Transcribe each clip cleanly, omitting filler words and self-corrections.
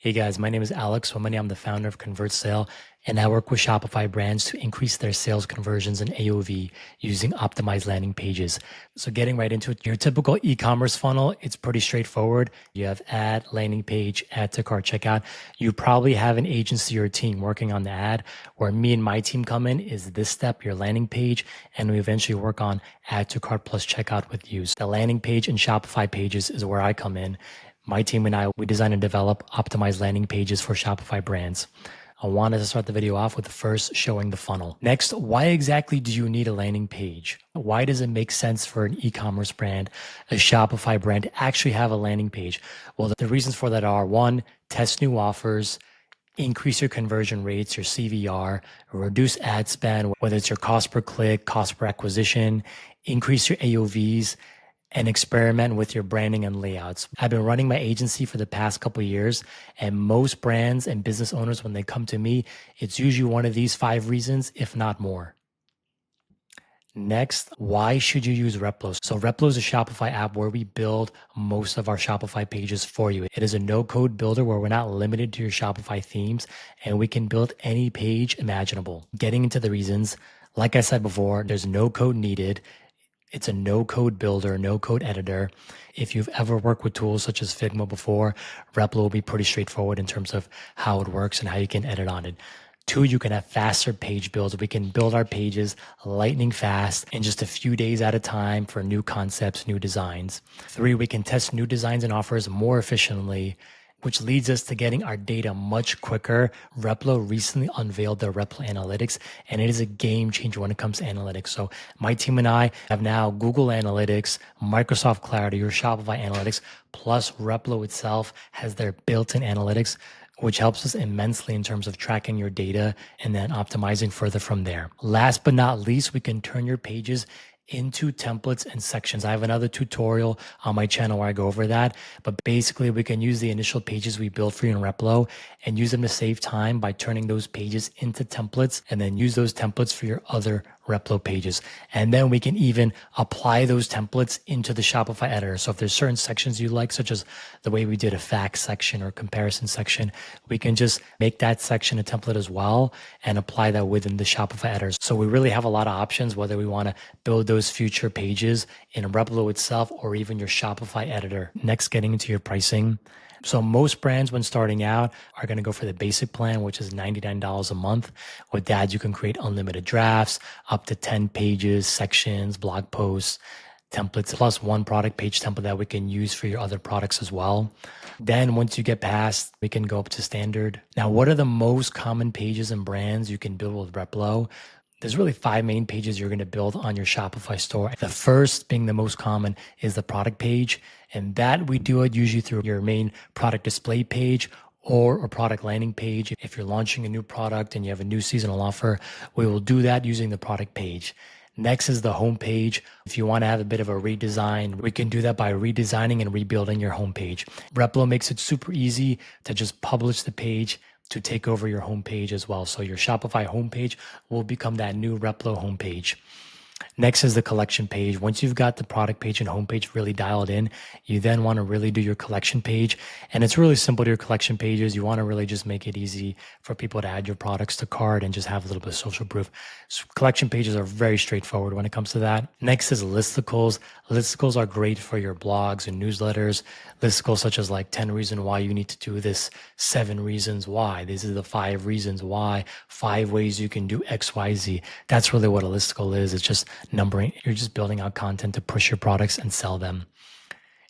Hey guys, my name is Alex Womany. I'm the founder of ConvertSale, and I work with Shopify brands to increase their sales conversions and AOV using optimized landing pages. So getting right into it, your typical e-commerce funnel, it's pretty straightforward. You have ad, landing page, add to cart, checkout. You probably have an agency or a team working on the ad. Where me and my team come in is this step, your landing page, and we eventually work on add to cart plus checkout with you. So the landing page and Shopify pages is where I come in. My team and I, we design and develop optimized landing pages for Shopify brands. I wanted to start the video off with first showing the funnel. Next, why exactly do you need a landing page? Why does it make sense for an e-commerce brand, a Shopify brand, to actually have a landing page? Well, the reasons for that are one, test new offers, increase your conversion rates, your CVR, reduce ad spend, whether it's your cost per click, cost per acquisition, increase your AOVs, and experiment with your branding and layouts. I've been running my agency for the past couple of years, and most brands and business owners, when they come to me, it's usually one of these 5 reasons, if not more. Next, why should you use Replo? So Replo is a Shopify app where we build most of our Shopify pages for you. It is a no-code builder where we're not limited to your Shopify themes, and we can build any page imaginable. Getting into the reasons, like I said before, there's no code needed. It's a no-code builder, no-code editor. If you've ever worked with tools such as Figma before, Replo will be pretty straightforward in terms of how it works and how you can edit on it. 2, you can have faster page builds. We can build our pages lightning fast in just a few days at a time for new concepts, new designs. 3, we can test new designs and offers more efficiently, which leads us to getting our data much quicker. Replo recently unveiled their Replo Analytics, and it is a game changer when it comes to analytics. So my team and I have now Google Analytics, Microsoft Clarity, or Shopify Analytics, plus Replo itself has their built-in analytics, which helps us immensely in terms of tracking your data and then optimizing further from there. Last but not least, we can turn your pages into templates and sections. I have another tutorial on my channel where I go over that, but basically we can use the initial pages we built for you in Replo and use them to save time by turning those pages into templates and then use those templates for your other Replo pages. And then we can even apply those templates into the Shopify editor. So if there's certain sections you like, such as the way we did a facts section or comparison section, we can just make that section a template as well and apply that within the Shopify editor. So we really have a lot of options, whether we want to build those future pages in Replo itself or even your Shopify editor. Next, getting into your pricing. So most brands when starting out are going to go for the basic plan, which is $99 a month. With that, you can create unlimited drafts, up to 10 pages, sections, blog posts, templates, plus one product page template that we can use for your other products as well. Then once you get past, we can go up to standard. Now, what are the most common pages and brands you can build with Replo? There's really 5 main pages you're going to build on your Shopify store. The first, being the most common, is the product page. And that we do it usually through your main product display page or a product landing page. If you're launching a new product and you have a new seasonal offer, we will do that using the product page. Next is the homepage. If you want to have a bit of a redesign, we can do that by redesigning and rebuilding your homepage. Replo makes it super easy to just publish the page to take over your homepage as well. So your Shopify homepage will become that new Replo homepage. Next is the collection page. Once you've got the product page and homepage really dialed in, you then want to really do your collection page. And it's really simple to your collection pages. You want to really just make it easy for people to add your products to cart and just have a little bit of social proof. So collection pages are very straightforward when it comes to that. Next is listicles. Listicles are great for your blogs and newsletters. Listicles such as like 10 reasons why you need to do this, 7 reasons why. These are the 5 reasons why, 5 ways you can do X, Y, Z. That's really what a listicle is. It's just numbering. You're just building out content to push your products and sell them.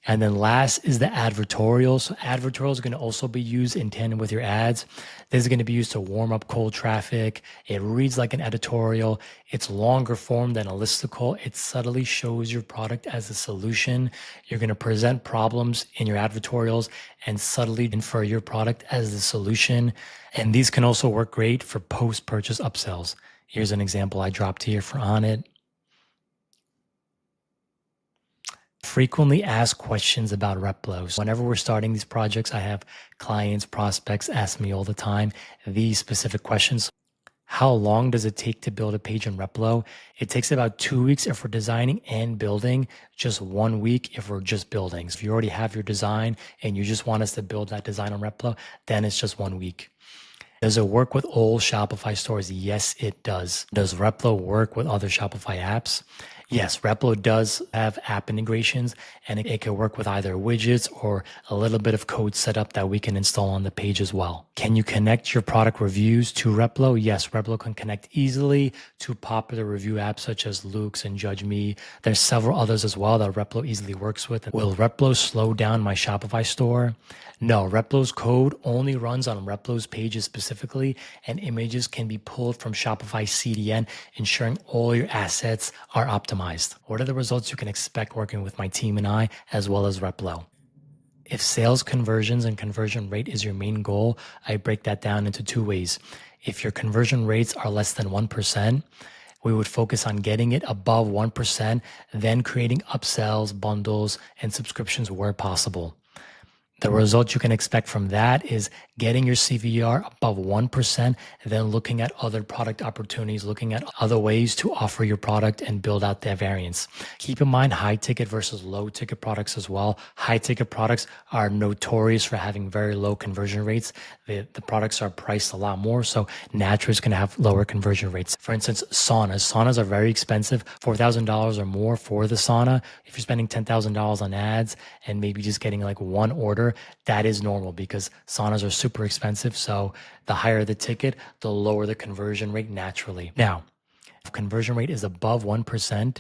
And then last is the advertorial. So advertorial is going to also be used in tandem with your ads. This is going to be used to warm up cold traffic. It reads like an editorial. It's longer form than a listicle. It subtly shows your product as a solution. You're going to present problems in your advertorials and subtly infer your product as the solution. And these can also work great for post-purchase upsells. Here's an example I dropped here for on it. Frequently asked questions about Replo. So whenever we're starting these projects, I have clients, prospects ask me all the time these specific questions. How long does it take to build a page in Replo? It takes about 2 weeks if we're designing and building, just 1 week if we're just building. So if you already have your design and you just want us to build that design on Replo, then it's just 1 week. Does it work with all Shopify stores? Yes, it does. Does Replo work with other Shopify apps? Yes, Replo does have app integrations, and it can work with either widgets or a little bit of code setup that we can install on the page as well. Can you connect your product reviews to Replo? Yes, Replo can connect easily to popular review apps such as Luke's and Judge Me. There's several others as well that Replo easily works with. Will Replo slow down my Shopify store? No, Replo's code only runs on Replo's pages specifically, and images can be pulled from Shopify CDN, ensuring all your assets are optimized. What are the results you can expect working with my team and I, as well as Replo? If sales conversions and conversion rate is your main goal, I break that down into 2 ways. If your conversion rates are less than 1%, we would focus on getting it above 1%, then creating upsells, bundles, and subscriptions where possible. The result you can expect from that is getting your CVR above 1%, then looking at other product opportunities, looking at other ways to offer your product and build out their variants. Keep in mind high ticket versus low ticket products as well. High ticket products are notorious for having very low conversion rates. The products are priced a lot more, so naturally it's going to have lower conversion rates. For instance, saunas. Saunas are very expensive, $4,000 or more for the sauna. If you're spending $10,000 on ads and maybe just getting like one order, that is normal because saunas are super expensive. So the higher the ticket, the lower the conversion rate naturally. Now, if conversion rate is above 1%,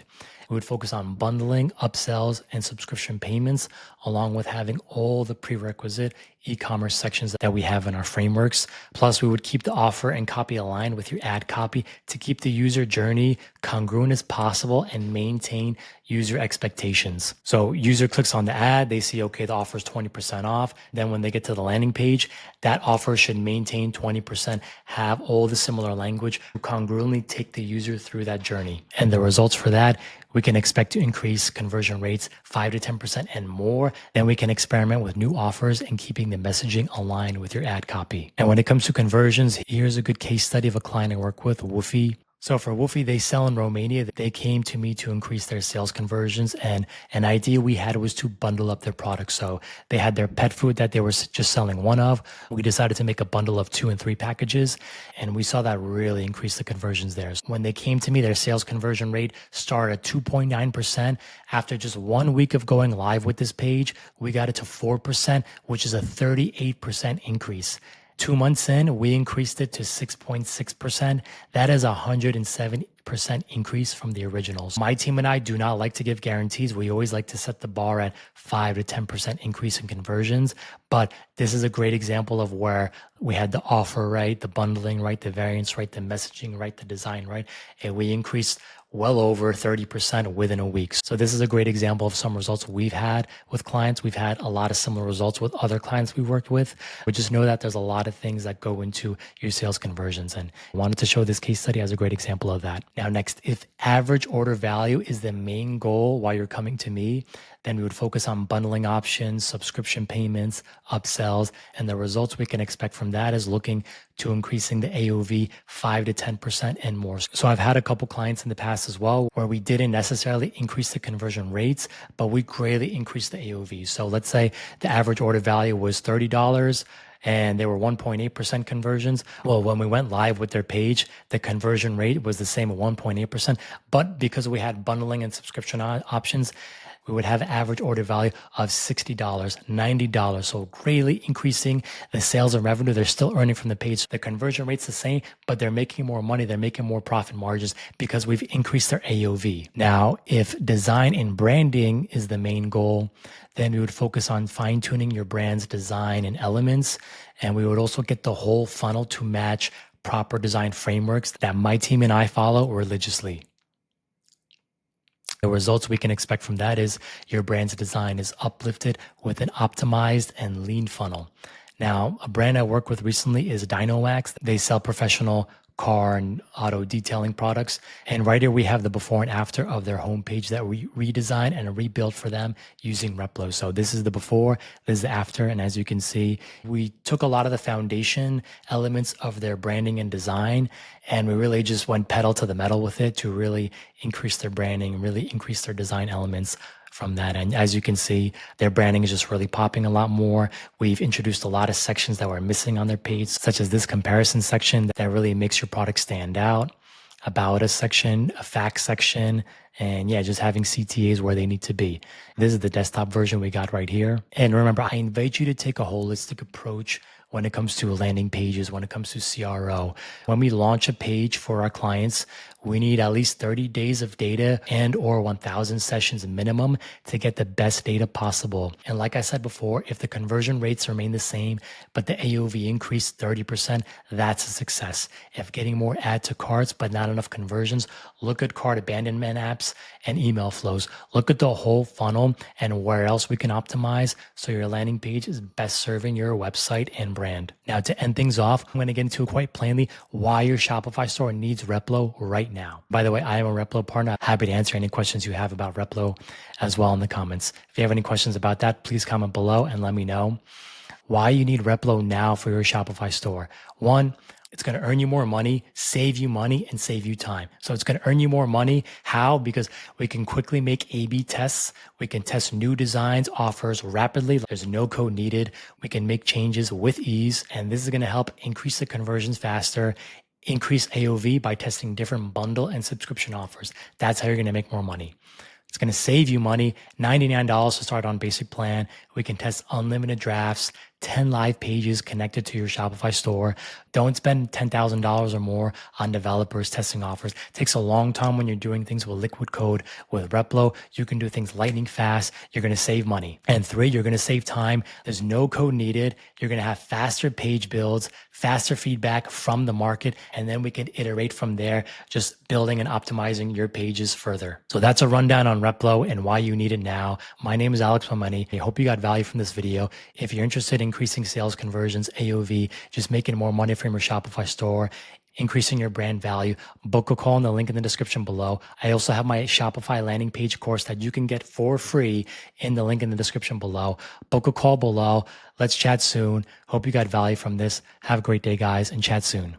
we would focus on bundling, upsells, and subscription payments, along with having all the prerequisite e-commerce sections that we have in our frameworks. Plus, we would keep the offer and copy aligned with your ad copy to keep the user journey congruent as possible and maintain user expectations. So user clicks on the ad, they see, okay, the offer is 20% off. Then when they get to the landing page, that offer should maintain 20%, have all the similar language, congruently take the user through that journey. And the results for that, we can expect to increase conversion rates 5 to 10% and more. Then we can experiment with new offers and keeping the messaging aligned with your ad copy. And when it comes to conversions, here's a good case study of a client I work with, Woofy. So for Woofy, they sell in Romania. They came to me to increase their sales conversions, and an idea we had was to bundle up their products. So they had their pet food that they were just selling one of. We decided to make a bundle of 2 and 3 packages, and we saw that really increase the conversions there. When they came to me, their sales conversion rate started at 2.9%. After just 1 week of going live with this page, we got it to 4%, which is a 38% increase. 2 months in, we increased it to 6.6%. That is a 170% increase from the originals. My team and I do not like to give guarantees. We always like to set the bar at 5 to 10% increase in conversions. But this is a great example of where we had the offer right, the bundling right, the variants right, the messaging right, the design right, and we increased well over 30% within a week. So this is a great example of some results we've had with clients. We've had a lot of similar results with other clients we worked with. But just know that there's a lot of things that go into your sales conversions. And I wanted to show this case study as a great example of that. Now, next, if average order value is the main goal while you're coming to me, then we would focus on bundling options, subscription payments, upsells, and the results we can expect from that is looking to increasing the AOV 5 to 10% and more. So I've had a couple clients in the past as well where we didn't necessarily increase the conversion rates, but we greatly increased the AOV. So let's say the average order value was $30 and they were 1.8% conversions. Well, when we went live with their page, the conversion rate was the same at 1.8%, but because we had bundling and subscription options, we would have an average order value of $60, $90. So greatly increasing the sales and revenue. They're still earning from the page. The conversion rate's the same, but they're making more money. They're making more profit margins because we've increased their AOV. Now, if design and branding is the main goal, then we would focus on fine-tuning your brand's design and elements. And we would also get the whole funnel to match proper design frameworks that my team and I follow religiously. The results we can expect from that is your brand's design is uplifted with an optimized and lean funnel. Now, a brand I work with recently is DynoWax. They sell professional car and auto detailing products. And right here, we have the before and after of their homepage that we redesigned and rebuilt for them using Replo. So this is the before, this is the after. And as you can see, we took a lot of the foundation elements of their branding and design, and we really just went pedal to the metal with it to really increase their branding and really increase their design elements from that. And as you can see, their branding is just really popping a lot more. We've introduced a lot of sections that were missing on their page, such as this comparison section that really makes your product stand out, about us section, a facts section, and yeah, just having CTAs where they need to be. This is the desktop version we got right here. And remember, I invite you to take a holistic approach when it comes to landing pages, when it comes to CRO. When we launch a page for our clients, we need at least 30 days of data and or 1,000 sessions minimum to get the best data possible. And like I said before, if the conversion rates remain the same, but the AOV increased 30%, that's a success. If getting more add to carts, but not enough conversions, look at cart abandonment apps and email flows. Look at the whole funnel and where else we can optimize so your landing page is best serving your website and brand. Now, to end things off, I'm going to get into quite plainly why your Shopify store needs Replo right now. By the way, I am a Replo partner. Happy to answer any questions you have about Replo as well in the comments. If you have any questions about that, please comment below and let me know why you need Replo now for your Shopify store. One, it's going to earn you more money, save you money, and save you time. So it's going to earn you more money. How? Because we can quickly make A/B tests. We can test new designs, offers rapidly. There's no code needed. We can make changes with ease. And this is going to help increase the conversions faster, increase AOV by testing different bundle and subscription offers. That's how you're going to make more money. It's going to save you money, $99 to start on basic plan. We can test unlimited drafts, 10 live pages connected to your Shopify store. Don't spend $10,000 or more on developers testing offers. It takes a long time when you're doing things with liquid code. With Replo, you can do things lightning fast. You're going to save money. And three, you're going to save time. There's no code needed. You're going to have faster page builds, faster feedback from the market, and then we can iterate from there, just building and optimizing your pages further. So that's a rundown on Replo and why you need it now. My name is Alex Mamani. I hope you got value from this video. If you're interested in increasing sales conversions, AOV, just making more money from your Shopify store, increasing your brand value, book a call in the link in the description below. I also have my Shopify landing page course that you can get for free in the link in the description below. Book a call below. Let's chat soon. Hope you got value from this. Have a great day, guys, and chat soon.